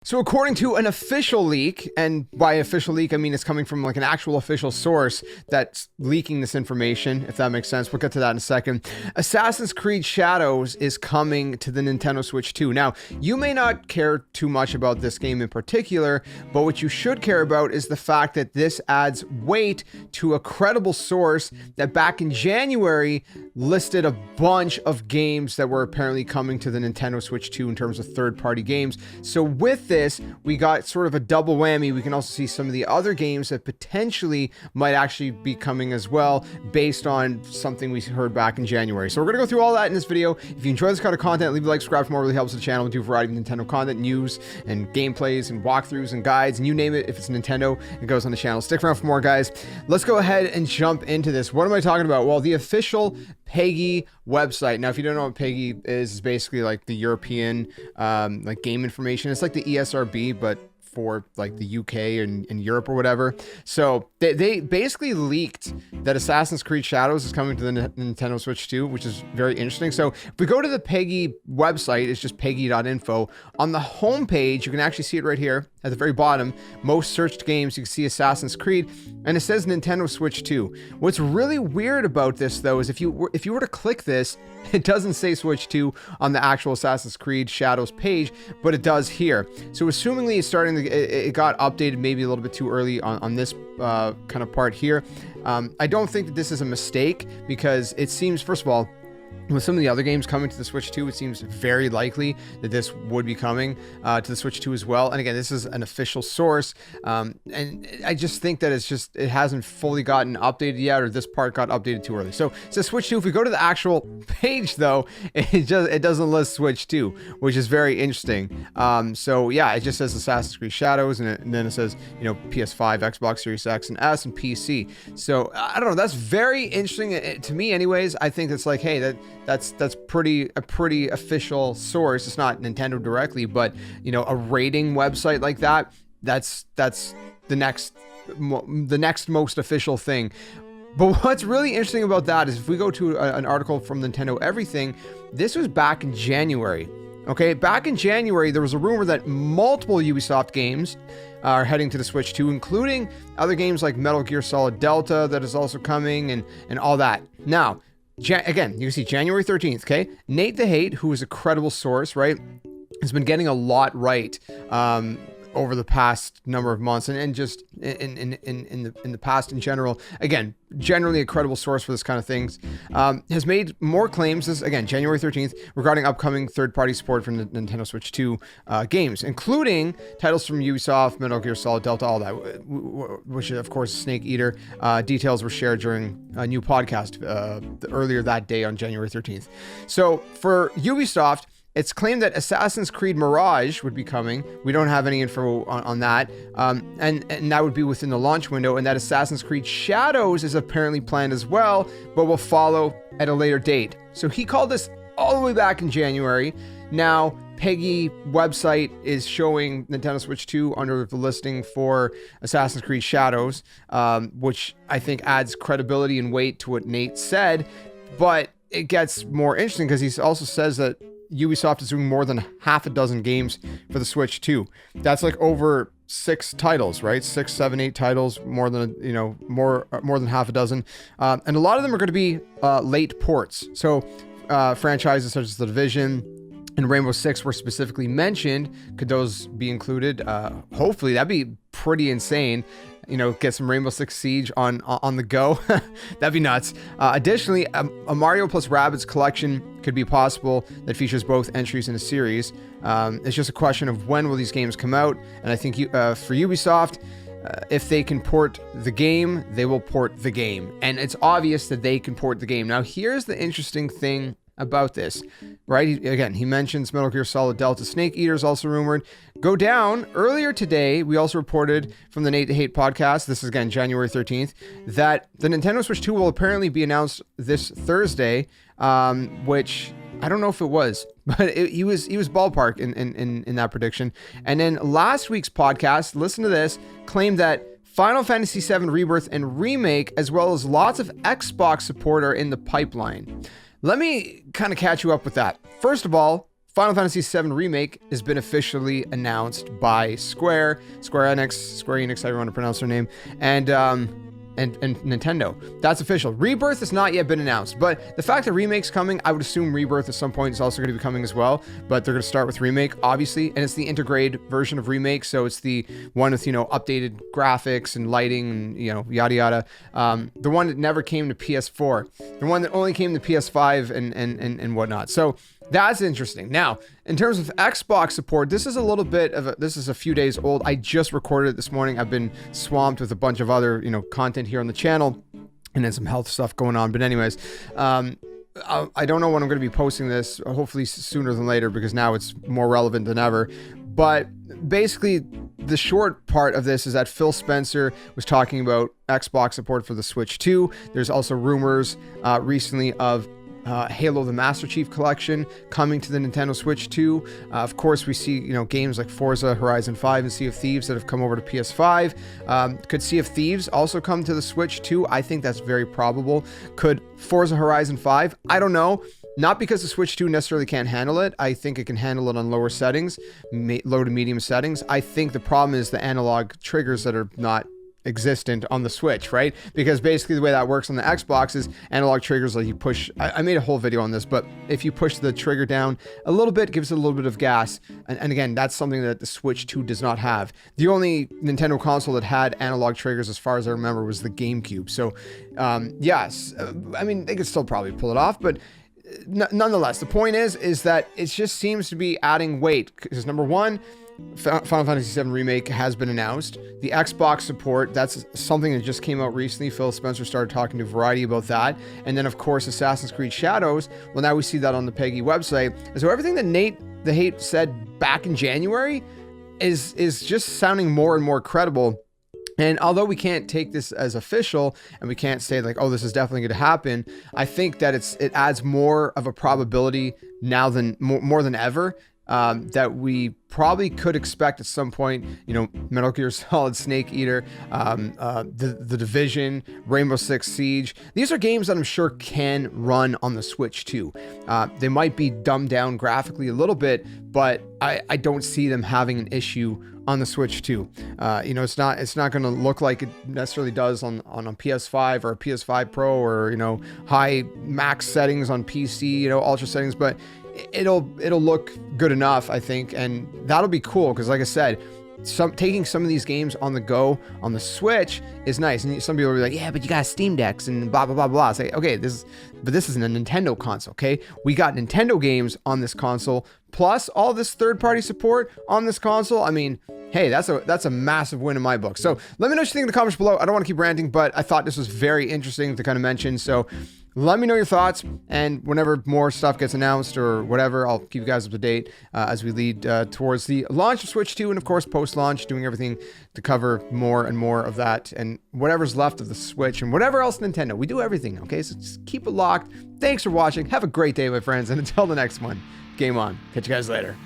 So according to an official leak, and by official leak, I mean it's coming from like an actual official source that's leaking this information, if that makes sense. We'll get to that in a second. Assassin's Creed Shadows is coming to the Nintendo Switch 2. Now, you may not care too much about this game in particular, but what you should care about is the fact that this adds weight to a credible source that back in January listed a bunch of games that were apparently coming to the Nintendo Switch 2 in terms of third-party games. So with this, we got sort of a double whammy. We can also see some of the other games that potentially might actually be coming as well based on something we heard back in January. So we're going to go through all that in this video. If you enjoy this kind of content, leave a like, subscribe for more. It really helps the channel. We do a variety of Nintendo content, news, and gameplays, and walkthroughs, and guides, and you name it. If it's Nintendo, it goes on the channel. Stick around for more, guys. Let's go ahead and jump into this. What am I talking about? Well, the official PEGI website. Now, if you don't know what PEGI is, it's basically like the European like game information. It's like the ESRB, but for like the UK and Europe or whatever. So they basically leaked that Assassin's Creed Shadows is coming to the Nintendo Switch 2, which is very interesting. So if we go to the PEGI website, it's just pegi.info. On the homepage, you can actually see it right here at the very bottom. Most searched games, you can see Assassin's Creed, and it says Nintendo Switch 2. What's really weird about this, though, is if you were to click this, it doesn't say Switch 2 on the actual Assassin's Creed Shadows page, but it does here. So assumingly it's starting to, it got updated maybe a little bit too early on this kind of part here. I don't think that this is a mistake, because it seems, first of all, with some of the other games coming to the Switch 2, it seems very likely that this would be coming to the Switch 2 as well. And again, this is an official source. And I just think that it hasn't fully gotten updated yet, or this part got updated too early. So it says Switch 2. If we go to the actual page, though, it doesn't list Switch 2, which is very interesting. So yeah, it just says Assassin's Creed Shadows, and then it says, you know, PS5, Xbox Series X and S, and PC. So I don't know. That's very interesting to me anyways. I think it's like, hey, that's a pretty official source. It's not Nintendo directly, but you know, a rating website like that's the next most official thing. But what's really interesting about that is if we go to an article from Nintendo Everything, this was back in January. Okay, back in January, there was a rumor that multiple Ubisoft games are heading to the Switch 2, including other games like Metal Gear Solid Delta that is also coming, and all that. Now, again, you can see January 13th, okay? Nate the Hate, who is a credible source, right, has been getting a lot right over the past number of months, and just in the past in general. Again, generally a credible source for this kind of things, has made more claims, this again January 13th, regarding upcoming third-party support for Nintendo Switch 2 games, including titles from Ubisoft, Metal Gear Solid Delta, all that, which of course is Snake Eater. Details were shared during a new podcast earlier that day on January 13th. So for Ubisoft, it's claimed that Assassin's Creed Mirage would be coming. We don't have any info on that. And that would be within the launch window. And that Assassin's Creed Shadows is apparently planned as well, but will follow at a later date. So he called this all the way back in January. Now, PEGI website is showing Nintendo Switch 2 under the listing for Assassin's Creed Shadows, which I think adds credibility and weight to what Nate said. But it gets more interesting because he also says that Ubisoft is doing more than half a dozen games for the Switch 2. That's like over 6 titles, right? 6, 7, 8 titles, more than, you know, more than half a dozen. And a lot of them are going to be late ports. So franchises such as The Division and Rainbow Six were specifically mentioned. Could those be included? Hopefully, that'd be pretty insane. You know, get some Rainbow Six Siege on the go. That'd be nuts. Additionally, a Mario plus Rabbids collection could be possible that features both entries in a series. It's just a question of when will these games come out. And I think for Ubisoft, if they can port the game, they will port the game. And it's obvious that they can port the game. Now, here's the interesting thing about this, right? Again, he mentions Metal Gear Solid Delta. Snake Eater is also rumored. Go down. Earlier today, we also reported from the Nate the Hate podcast, this is again January 13th, that the Nintendo Switch 2 will apparently be announced this Thursday, which I don't know if it was, but he was ballpark in that prediction. And then last week's podcast, listen to this, claimed that Final Fantasy VII Rebirth and Remake, as well as lots of Xbox support, are in the pipeline. Let me kind of catch you up with that. First of all, Final Fantasy VII Remake has been officially announced by Square Enix, however you want to pronounce their name, and Nintendo. That's official. Rebirth has not yet been announced, but the fact that Remake's coming, I would assume Rebirth at some point is also going to be coming as well, but they're going to start with Remake, obviously, and it's the integrated version of Remake, so it's the one with, updated graphics and lighting and, yada yada. The one that never came to PS4, the one that only came to PS5 and whatnot. So that's interesting. Now, in terms of Xbox support, this is a few days old. I just recorded it this morning. I've been swamped with a bunch of other, content here on the channel, and then some health stuff going on. But anyways, I don't know when I'm going to be posting this, hopefully sooner than later, because now it's more relevant than ever. But basically, the short part of this is that Phil Spencer was talking about Xbox support for the Switch 2. There's also rumors recently of Halo the Master Chief Collection coming to the Nintendo Switch 2. Of course, we see games like Forza Horizon 5 and Sea of Thieves that have come over to PS5. Could Sea of Thieves also come to the Switch 2? I think that's very probable. Could Forza Horizon 5? I don't know. Not because the Switch 2 necessarily can't handle it. I think it can handle it on lower settings, low to medium settings. I think the problem is the analog triggers that are not existent on the Switch, right? Because basically the way that works on the Xbox is analog triggers, like you push, I made a whole video on this, but if you push the trigger down a little bit, it gives it a little bit of gas. And again, that's something that the Switch 2 does not have. The only Nintendo console that had analog triggers, as far as I remember, was the GameCube. So yes, I mean, they could still probably pull it off, but nonetheless, the point is that it just seems to be adding weight, because number one, Final Fantasy VII Remake has been announced. The Xbox support, that's something that just came out recently. Phil Spencer started talking to Variety about that. And then, of course, Assassin's Creed Shadows. Well, now we see that on the PEGI website. And so everything that Nate the Hate said back in January is just sounding more and more credible. And although we can't take this as official and we can't say like, oh, this is definitely going to happen, I think that it adds more of a probability now than more than ever. That we probably could expect at some point, Metal Gear Solid Snake Eater, the Division, Rainbow Six Siege. These are games that I'm sure can run on the Switch too. They might be dumbed down graphically a little bit, but I don't see them having an issue on the Switch too. It's not going to look like it necessarily does on a PS5 or a PS5 Pro or, high max settings on PC, ultra settings, but it'll look good enough, I think, and that'll be cool because, like I said, taking some of these games on the go on the Switch is nice. And some people will be like, yeah, but you got Steam Decks and blah blah blah blah. Say, okay, this isn't a Nintendo console. Okay, we got Nintendo games on this console plus all this third-party support on this console. I mean, hey, that's a massive win in my book. So let me know what you think in the comments below. I don't want to keep ranting, but I thought this was very interesting to kind of mention. So let me know your thoughts, and whenever more stuff gets announced or whatever, I'll keep you guys up to date as we lead towards the launch of Switch 2, and of course post-launch, doing everything to cover more and more of that, and whatever's left of the Switch, and whatever else Nintendo. We do everything, okay? So just keep it locked. Thanks for watching. Have a great day, my friends, and until the next one, game on. Catch you guys later.